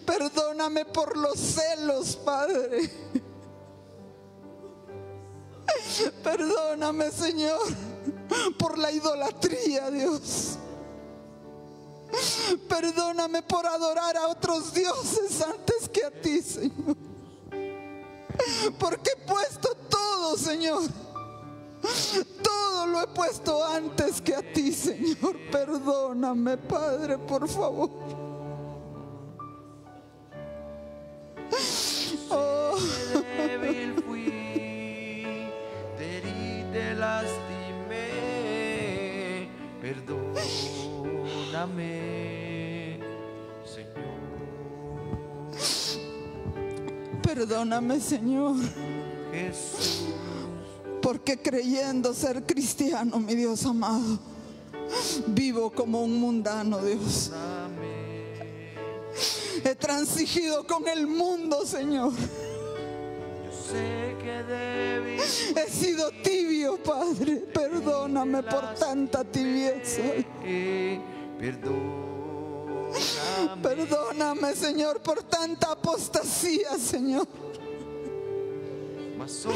Perdóname por los celos, Padre. Perdóname, Señor, por la idolatría, Dios. Perdóname por adorar a otros dioses antes que a ti, Señor. Porque he puesto todo, Señor. Todo lo he puesto antes que a ti, Señor. Perdóname, Padre, por favor. Oh. Débil fui, te herí, te lastimé. Perdóname, Señor. Perdóname, Señor, Jesús. porque creyendo ser cristiano, mi Dios amado, vivo como un mundano, Dios. He transigido con el mundo, Señor. Yo sé que débil He sido tibio, Padre. Perdóname por tanta tibieza. Perdóname. Perdóname, Señor, por tanta apostasía, Señor. Mas hoy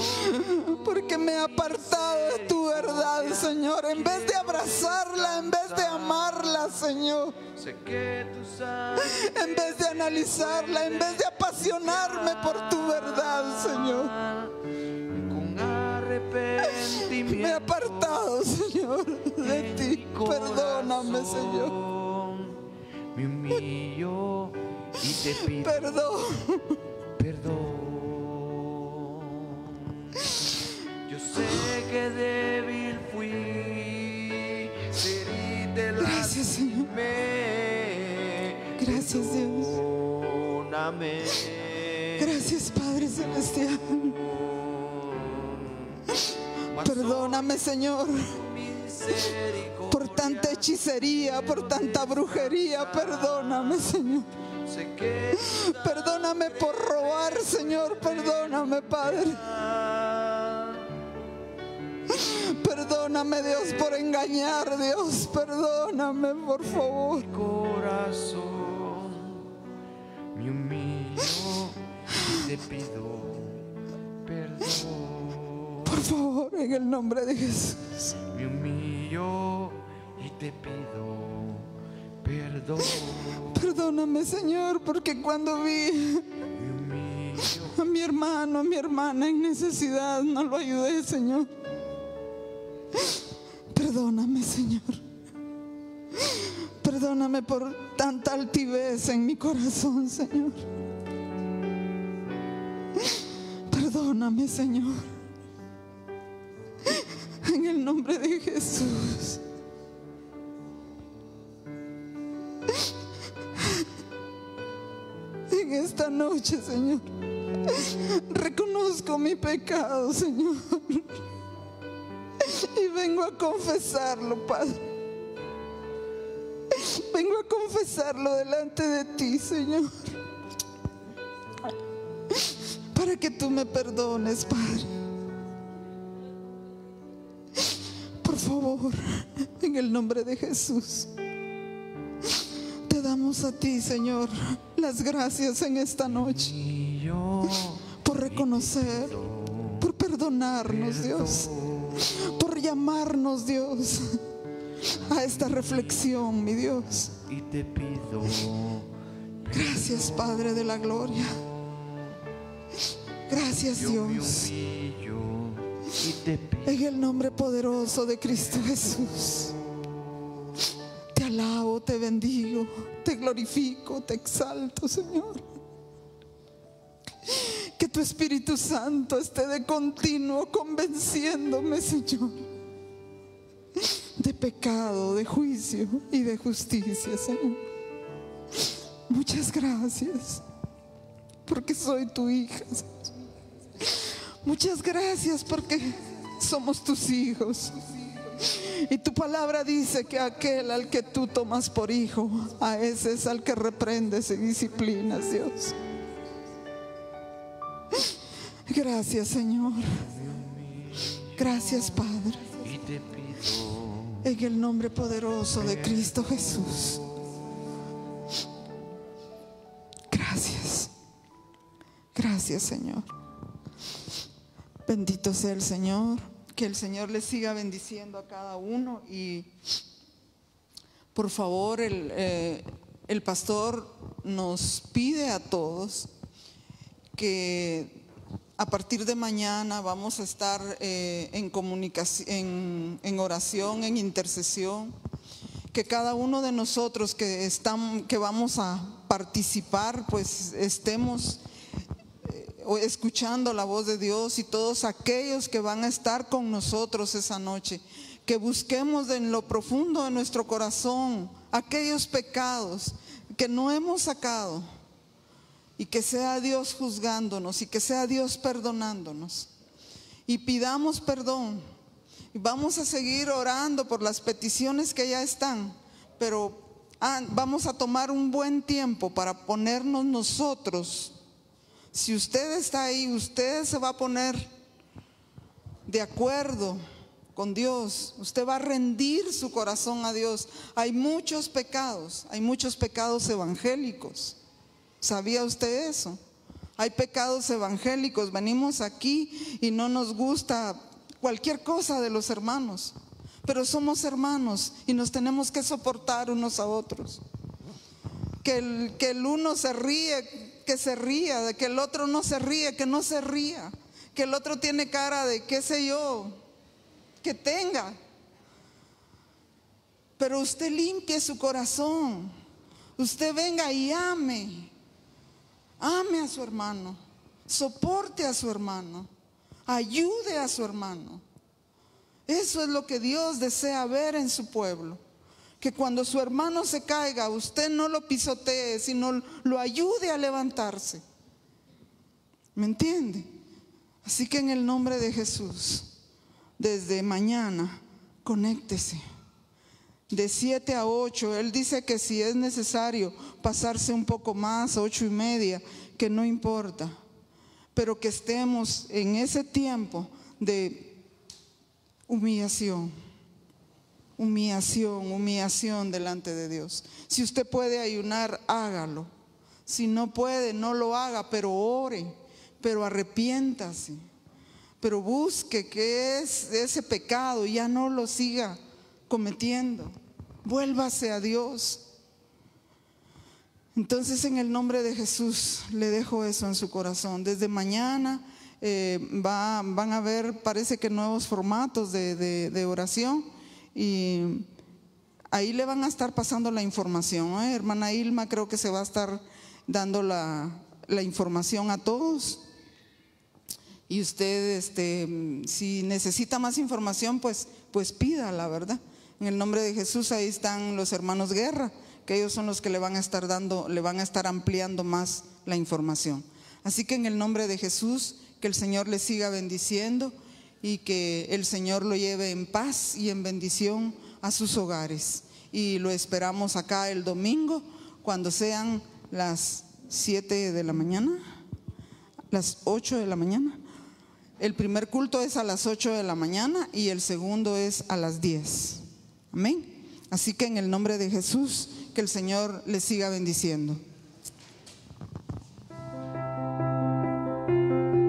Porque me he apartado de tu verdad, Señor. En vez de abrazarla, en vez de amarla, Señor. sé que tú sabes En vez de analizarla, en vez de apasionarme por tu verdad, Señor. con arrepentimiento. Me he apartado, Señor, de ti. Perdóname, Señor. Me humillo y te pido Perdón. perdón. Yo sé que débil fui, te Gracias, Señor. lastimé. Gracias, Dios. Perdóname. Gracias, Padre Celestial. Perdóname, Señor, por tanta hechicería, por tanta brujería. Perdóname, Señor. Sé que Perdóname por robar, Señor. Perdóname, Padre. Perdóname, Dios, por engañar, Dios. Perdóname, por favor. corazón me humillo y te pido perdón. Por favor, en el nombre de Jesús. Me humillo y te pido perdón. Perdóname, Señor, porque cuando vi Me humillo. a mi hermano, a mi hermana en necesidad, no lo ayudé, Señor. Perdóname, Señor. Perdóname por tanta altivez en mi corazón, Señor. Perdóname, Señor. En el nombre de Jesús. En esta noche, Señor, reconozco mi pecado, Señor. Y vengo a confesarlo, Padre. Vengo a confesarlo delante de ti, Señor. Para que tú me perdones, Padre. Por favor, en el nombre de Jesús. Te damos a ti, Señor, las gracias en esta noche. Por reconocer, por perdonarnos, Dios. Por llamarnos, Dios, a esta reflexión, mi Dios. Y te pido Gracias, Padre de la gloria. Gracias, yo me Dios. humillo y te pido En el nombre poderoso de Cristo Jesús. Te alabo, te bendigo, te glorifico, te exalto, Señor. Que tu Espíritu Santo esté de continuo convenciéndome, Señor, de pecado, de juicio y de justicia, Señor. Muchas gracias, porque soy tu hija, Señor. Muchas gracias porque somos tus hijos. Y tu palabra dice que aquel al que tú tomas por hijo, a ese es al que reprendes y disciplinas, Dios. Gracias, Señor. Gracias, Padre. y te pido En el nombre poderoso de Cristo Jesús. Gracias. Gracias, Señor. Bendito sea el Señor. Que el Señor les siga bendiciendo a cada uno. Y por favor, el pastor nos pide a todos que a partir de mañana vamos a estar en comunicación, en oración, en intercesión. Que cada uno de nosotros que vamos a participar, pues estemos escuchando la voz de Dios, y todos aquellos que van a estar con nosotros esa noche, que busquemos en lo profundo de nuestro corazón aquellos pecados que no hemos sacado, y que sea Dios juzgándonos y que sea Dios perdonándonos. Y pidamos perdón. Y vamos a seguir orando por las peticiones que ya están, pero vamos a tomar un buen tiempo para ponernos nosotros. Si usted está ahí, usted se va a poner de acuerdo con Dios. Usted va a rendir su corazón a Dios. Hay muchos pecados evangélicos. ¿Sabía usted eso? Hay pecados evangélicos. Venimos aquí y no nos gusta cualquier cosa de los hermanos, pero somos hermanos y nos tenemos que soportar unos a otros. Que el uno se ríe, que se ría, de que el otro no se ríe, que no se ría, que el otro tiene cara de qué sé yo, que tenga. Pero usted limpie su corazón, usted venga y ame a su hermano, soporte a su hermano, ayude a su hermano. Eso es lo que Dios desea ver en su pueblo. Que cuando su hermano se caiga, usted no lo pisotee, sino lo ayude a levantarse. ¿Me entiende? Así que en el nombre de Jesús, desde mañana, conéctese. De 7 a 8, Él dice que si es necesario pasarse un poco más, 8:30, que no importa. Pero que estemos en ese tiempo de humillación delante de Dios. Si usted puede ayunar, hágalo. Si no puede, no lo haga, pero ore, pero arrepiéntase, pero busque qué es ese pecado y ya no lo siga cometiendo. Vuélvase a Dios. Entonces, en el nombre de Jesús, le dejo eso en su corazón. Desde mañana van a haber, parece que nuevos formatos de oración, y ahí le van a estar pasando la información, ¿eh? Hermana Ilma creo que se va a estar dando la información a todos. Y usted, si necesita más información, pues pídala, ¿verdad? En el nombre de Jesús, ahí están los hermanos Guerra, que ellos son los que le van a estar ampliando más la información. Así que en el nombre de Jesús, que el Señor le siga bendiciendo y que el Señor lo lleve en paz y en bendición a sus hogares. Y lo esperamos acá el domingo, cuando sean las 7 de la mañana, las 8 de la mañana. El primer culto es a las 8 de la mañana y el segundo es a las 10. Amén. Así que en el nombre de Jesús, que el Señor le siga bendiciendo.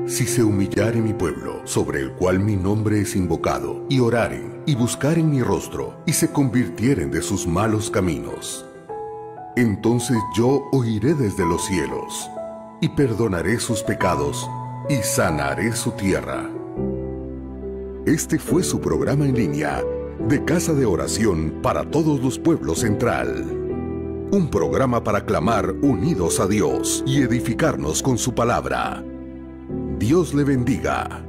Si se humillare mi pueblo, sobre el cual mi nombre es invocado, y oraren, y buscaren mi rostro, y se convirtieren de sus malos caminos, entonces yo oiré desde los cielos, y perdonaré sus pecados, y sanaré su tierra. Este fue su programa en línea, de Casa de Oración para Todos los Pueblos Central. Un programa para clamar unidos a Dios y edificarnos con su palabra. Dios le bendiga.